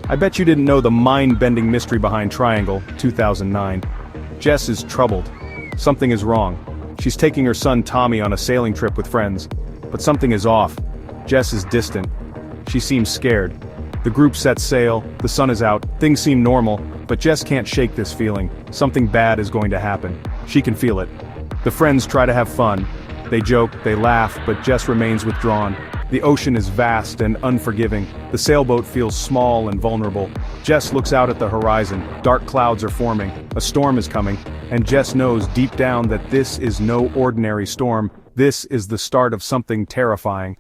I bet you didn't know the mind-bending mystery behind Triangle, 2009. Jess is troubled. Something is wrong. She's taking her son Tommy on a sailing trip with friends. But something is off. Jess is distant. She seems scared. The group sets sail, the sun is out, things seem normal, but Jess can't shake this feeling. Something bad is going to happen. She can feel it. The friends try to have fun. They joke, they laugh, but Jess remains withdrawn. The ocean is vast and unforgiving. The sailboat feels small and vulnerable. Jess looks out at the horizon. Dark clouds are forming. A storm is coming. And Jess knows deep down that this is no ordinary storm. This is the start of something terrifying.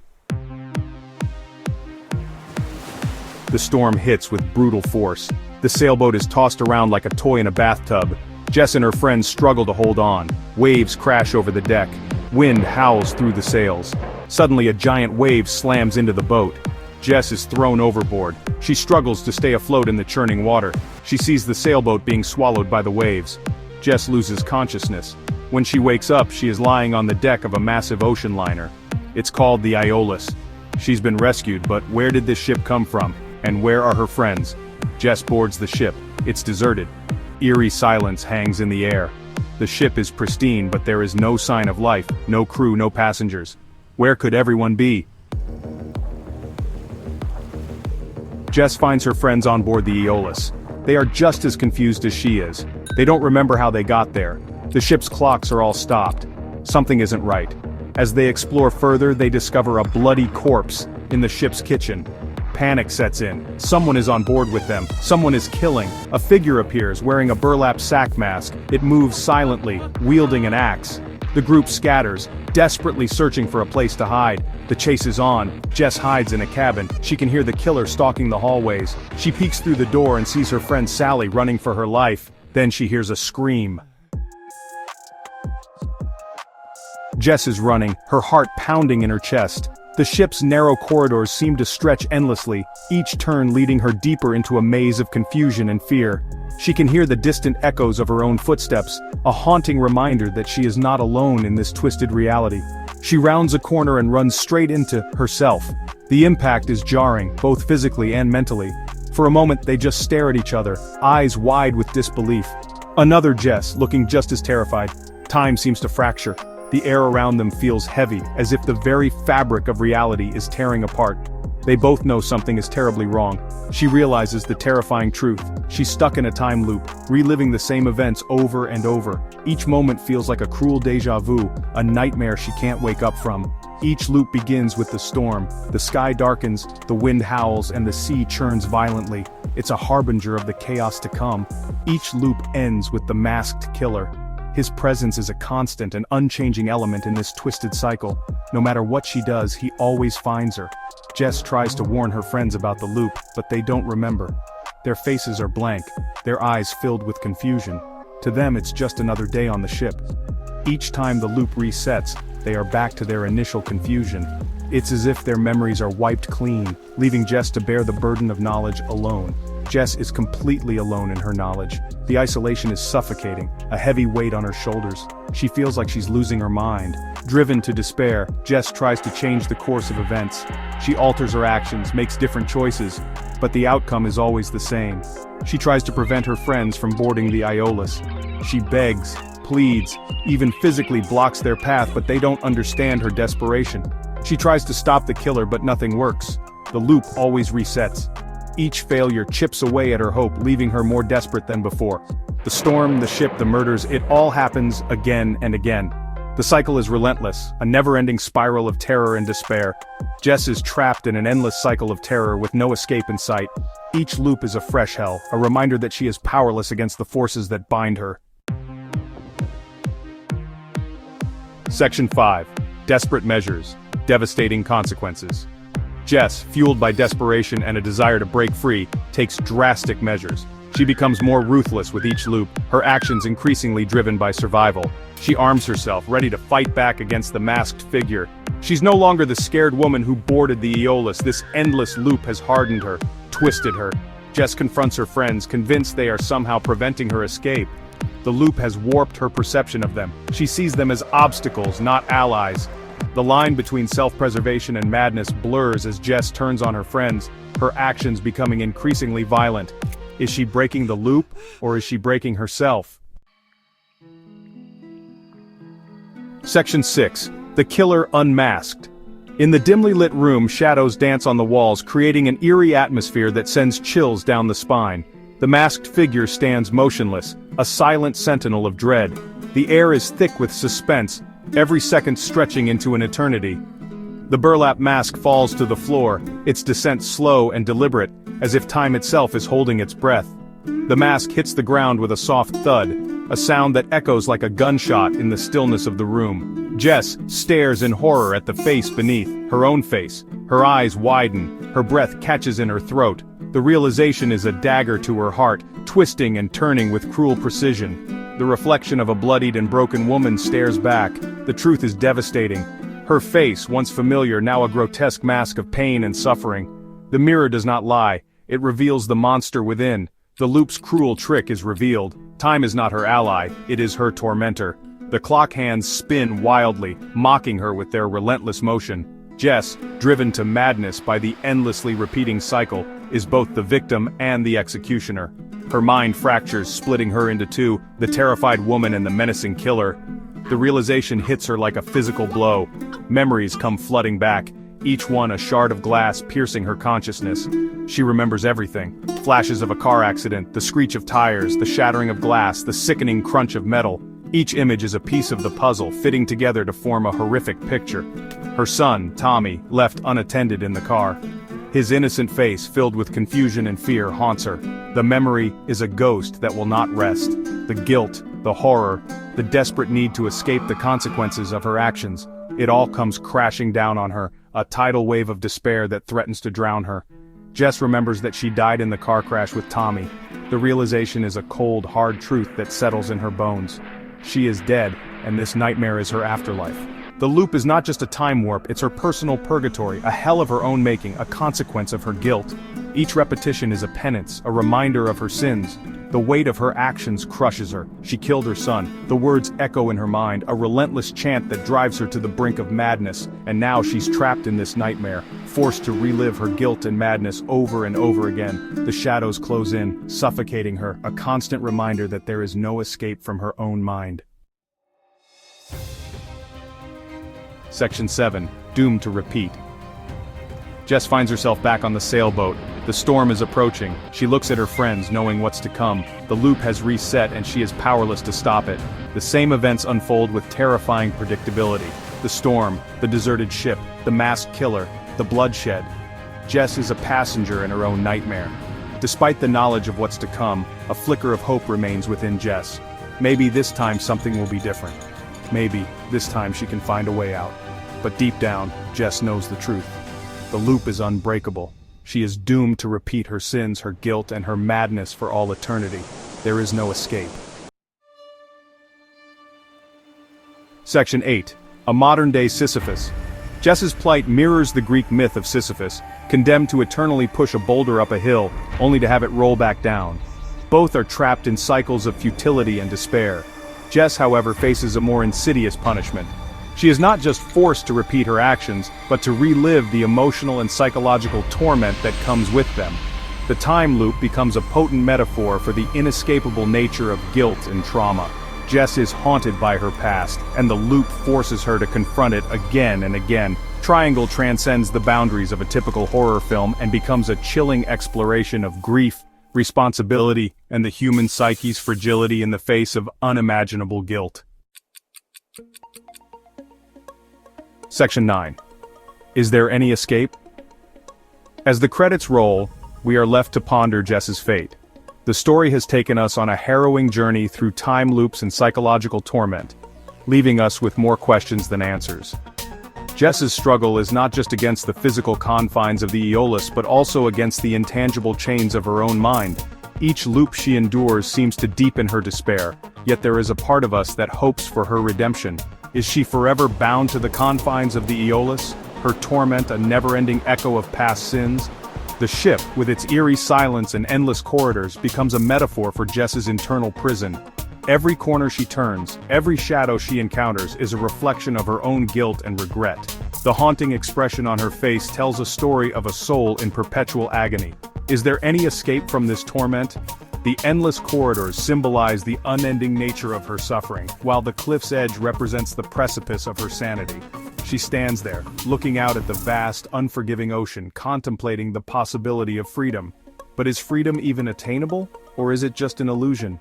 The storm hits with brutal force. The sailboat is tossed around like a toy in a bathtub. Jess and her friends struggle to hold on. Waves crash over the deck. Wind howls through the sails. Suddenly a giant wave slams into the boat. Jess is thrown overboard. She struggles to stay afloat in the churning water. She sees the sailboat being swallowed by the waves. Jess loses consciousness. When she wakes up, she is lying on the deck of a massive ocean liner. It's called the Iolus. She's been rescued, but where did this ship come from? And where are her friends? Jess boards the ship. It's deserted. Eerie silence hangs in the air. The ship is pristine, but there is no sign of life, no crew, no passengers. Where could everyone be? Jess finds her friends on board the Aeolus. They are just as confused as she is. They don't remember how they got there. The ship's clocks are all stopped. Something isn't right. As they explore further, they discover a bloody corpse in the ship's kitchen. Panic sets in. Someone is on board with them. Someone is killing. A figure appears wearing a burlap sack mask. It moves silently, wielding an axe. The group scatters, desperately searching for a place to hide. The chase is on. Jess hides in a cabin. She can hear the killer stalking the hallways. She peeks through the door and sees her friend Sally running for her life. Then she hears a scream. Jess is running, her heart pounding in her chest. The ship's narrow corridors seem to stretch endlessly, each turn leading her deeper into a maze of confusion and fear. She can hear the distant echoes of her own footsteps, a haunting reminder that she is not alone in this twisted reality. She rounds a corner and runs straight into herself. The impact is jarring, both physically and mentally. For a moment they just stare at each other, eyes wide with disbelief. Another Jess, looking just as terrified. Time seems to fracture. The air around them feels heavy, as if the very fabric of reality is tearing apart. They both know something is terribly wrong. She realizes the terrifying truth. She's stuck in a time loop, reliving the same events over and over. Each moment feels like a cruel déjà vu, a nightmare she can't wake up from. Each loop begins with the storm. The sky darkens, the wind howls, and the sea churns violently. It's a harbinger of the chaos to come. Each loop ends with the masked killer. His presence is a constant and unchanging element in this twisted cycle. No matter what she does, he always finds her. Jess tries to warn her friends about the loop, but they don't remember. Their faces are blank, their eyes filled with confusion. To them, it's just another day on the ship. Each time the loop resets, they are back to their initial confusion. It's as if their memories are wiped clean, leaving Jess to bear the burden of knowledge alone. Jess is completely alone in her knowledge. The isolation is suffocating, a heavy weight on her shoulders. She feels like she's losing her mind. Driven to despair, Jess tries to change the course of events. She alters her actions, makes different choices, but the outcome is always the same. She tries to prevent her friends from boarding the Iolus. She begs, pleads, even physically blocks their path, but they don't understand her desperation. She tries to stop the killer, but nothing works. The loop always resets. Each failure chips away at her hope, leaving her more desperate than before. The storm, the ship, the murders, it all happens again and again. The cycle is relentless, a never-ending spiral of terror and despair. Jess is trapped in an endless cycle of terror with no escape in sight. Each loop is a fresh hell, a reminder that she is powerless against the forces that bind her. Section 5. Desperate measures. Devastating consequences. Jess, fueled by desperation and a desire to break free, takes drastic measures. She becomes more ruthless with each loop, her actions increasingly driven by survival. She arms herself, ready to fight back against the masked figure. She's no longer the scared woman who boarded the Aeolus. This endless loop has hardened her, twisted her. Jess confronts her friends, convinced they are somehow preventing her escape. The loop has warped her perception of them. She sees them as obstacles, not allies. The line between self-preservation and madness blurs as Jess turns on her friends, her actions becoming increasingly violent. Is she breaking the loop, or is she breaking herself? Section 6. The Killer Unmasked. In the dimly lit room, shadows dance on the walls, creating an eerie atmosphere that sends chills down the spine. The masked figure stands motionless, a silent sentinel of dread. The air is thick with suspense, every second stretching into an eternity. The burlap mask falls to the floor, its descent slow and deliberate, as if time itself is holding its breath. The mask hits the ground with a soft thud, a sound that echoes like a gunshot in the stillness of the room. Jess stares in horror at the face beneath, her own face. Her eyes widen, her breath catches in her throat. The realization is a dagger to her heart, twisting and turning with cruel precision. The reflection of a bloodied and broken woman stares back. The truth is devastating. Her face, once familiar, now a grotesque mask of pain and suffering. The mirror does not lie, it reveals the monster within. The loop's cruel trick is revealed. Time is not her ally, it is her tormentor. The clock hands spin wildly, mocking her with their relentless motion. Jess, driven to madness by the endlessly repeating cycle, is both the victim and the executioner. Her mind fractures, splitting her into two, the terrified woman and the menacing killer. The realization hits her like a physical blow. Memories come flooding back, each one a shard of glass piercing her consciousness. She remembers everything. Flashes of a car accident, the screech of tires, the shattering of glass, the sickening crunch of metal. Each image is a piece of the puzzle, fitting together to form a horrific picture. Her son, Tommy, left unattended in the car. His innocent face, filled with confusion and fear, haunts her. The memory is a ghost that will not rest. The guilt, the horror, the desperate need to escape the consequences of her actions. It all comes crashing down on her, a tidal wave of despair that threatens to drown her. Jess remembers that she died in the car crash with Tommy. The realization is a cold, hard truth that settles in her bones. She is dead, and this nightmare is her afterlife. The loop is not just a time warp, it's her personal purgatory, a hell of her own making, a consequence of her guilt. Each repetition is a penance, a reminder of her sins. The weight of her actions crushes her. She killed her son. The words echo in her mind, a relentless chant that drives her to the brink of madness. And now she's trapped in this nightmare, forced to relive her guilt and madness over and over again. The shadows close in, suffocating her, a constant reminder that there is no escape from her own mind. Section 7. Doomed to repeat. Jess finds herself back on the sailboat. The storm is approaching. She looks at her friends, knowing what's to come. The loop has reset and she is powerless to stop it. The same events unfold with terrifying predictability. The storm, the deserted ship, the masked killer, the bloodshed. Jess is a passenger in her own nightmare. Despite the knowledge of what's to come, a flicker of hope remains within Jess. Maybe this time something will be different. Maybe this time she can find a way out. But deep down, Jess knows the truth. The loop is unbreakable. She is doomed to repeat her sins, her guilt, and her madness for all eternity. There is no escape. Section 8. A modern-day Sisyphus. Jess's plight mirrors the Greek myth of Sisyphus, condemned to eternally push a boulder up a hill, only to have it roll back down. Both are trapped in cycles of futility and despair. Jess, however, faces a more insidious punishment. She is not just forced to repeat her actions, but to relive the emotional and psychological torment that comes with them. The time loop becomes a potent metaphor for the inescapable nature of guilt and trauma. Jess is haunted by her past, and the loop forces her to confront it again and again. Triangle transcends the boundaries of a typical horror film and becomes a chilling exploration of grief, responsibility, and the human psyche's fragility in the face of unimaginable guilt. Section 9. Is there any escape? As the credits roll, we are left to ponder Jess's fate. The story has taken us on a harrowing journey through time loops and psychological torment, leaving us with more questions than answers. Jess's struggle is not just against the physical confines of the Aeolus but also against the intangible chains of her own mind. Each loop she endures seems to deepen her despair, yet there is a part of us that hopes for her redemption. Is she forever bound to the confines of the Aeolus, her torment a never-ending echo of past sins? The ship, with its eerie silence and endless corridors, becomes a metaphor for Jess's internal prison. Every corner she turns, every shadow she encounters is a reflection of her own guilt and regret. The haunting expression on her face tells a story of a soul in perpetual agony. Is there any escape from this torment? The endless corridors symbolize the unending nature of her suffering, while the cliff's edge represents the precipice of her sanity. She stands there, looking out at the vast, unforgiving ocean, contemplating the possibility of freedom. But is freedom even attainable, or is it just an illusion?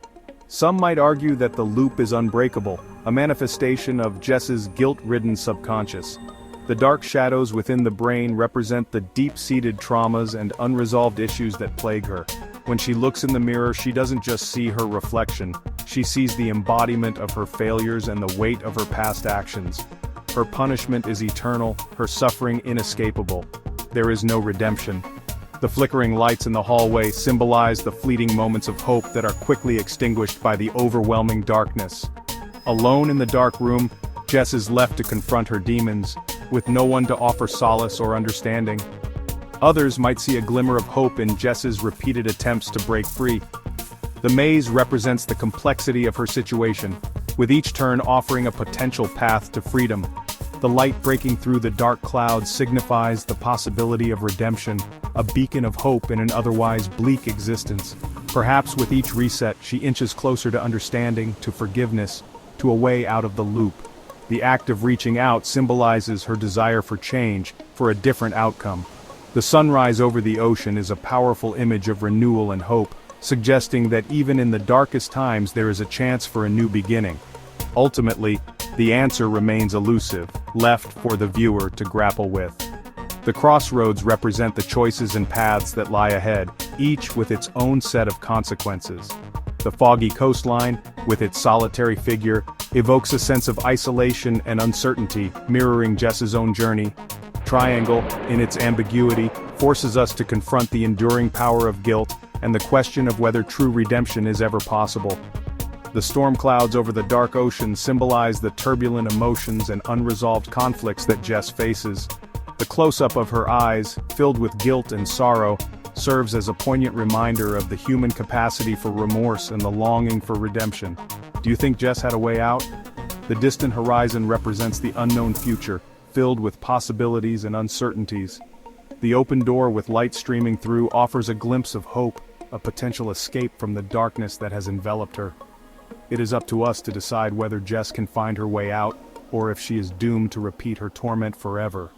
Some might argue that the loop is unbreakable, a manifestation of Jess's guilt-ridden subconscious. The dark shadows within the brain represent the deep-seated traumas and unresolved issues that plague her. When she looks in the mirror, she doesn't just see her reflection, she sees the embodiment of her failures and the weight of her past actions. Her punishment is eternal, her suffering inescapable. There is no redemption. The flickering lights in the hallway symbolize the fleeting moments of hope that are quickly extinguished by the overwhelming darkness. Alone in the dark room, Jess is left to confront her demons, with no one to offer solace or understanding. Others might see a glimmer of hope in Jess's repeated attempts to break free. The maze represents the complexity of her situation, with each turn offering a potential path to freedom. The light breaking through the dark clouds signifies the possibility of redemption, a beacon of hope in an otherwise bleak existence. Perhaps with each reset, she inches closer to understanding, to forgiveness, to a way out of the loop. The act of reaching out symbolizes her desire for change, for a different outcome. The sunrise over the ocean is a powerful image of renewal and hope, suggesting that even in the darkest times there is a chance for a new beginning. Ultimately, the answer remains elusive, left for the viewer to grapple with. The crossroads represent the choices and paths that lie ahead, each with its own set of consequences. The foggy coastline, with its solitary figure, evokes a sense of isolation and uncertainty, mirroring Jess's own journey. Triangle, in its ambiguity, forces us to confront the enduring power of guilt and the question of whether true redemption is ever possible. The storm clouds over the dark ocean symbolize the turbulent emotions and unresolved conflicts that Jess faces. The close-up of her eyes, filled with guilt and sorrow, serves as a poignant reminder of the human capacity for remorse and the longing for redemption. Do you think Jess had a way out? The distant horizon represents the unknown future, filled with possibilities and uncertainties. The open door with light streaming through offers a glimpse of hope, a potential escape from the darkness that has enveloped her. It is up to us to decide whether Jess can find her way out, or if she is doomed to repeat her torment forever.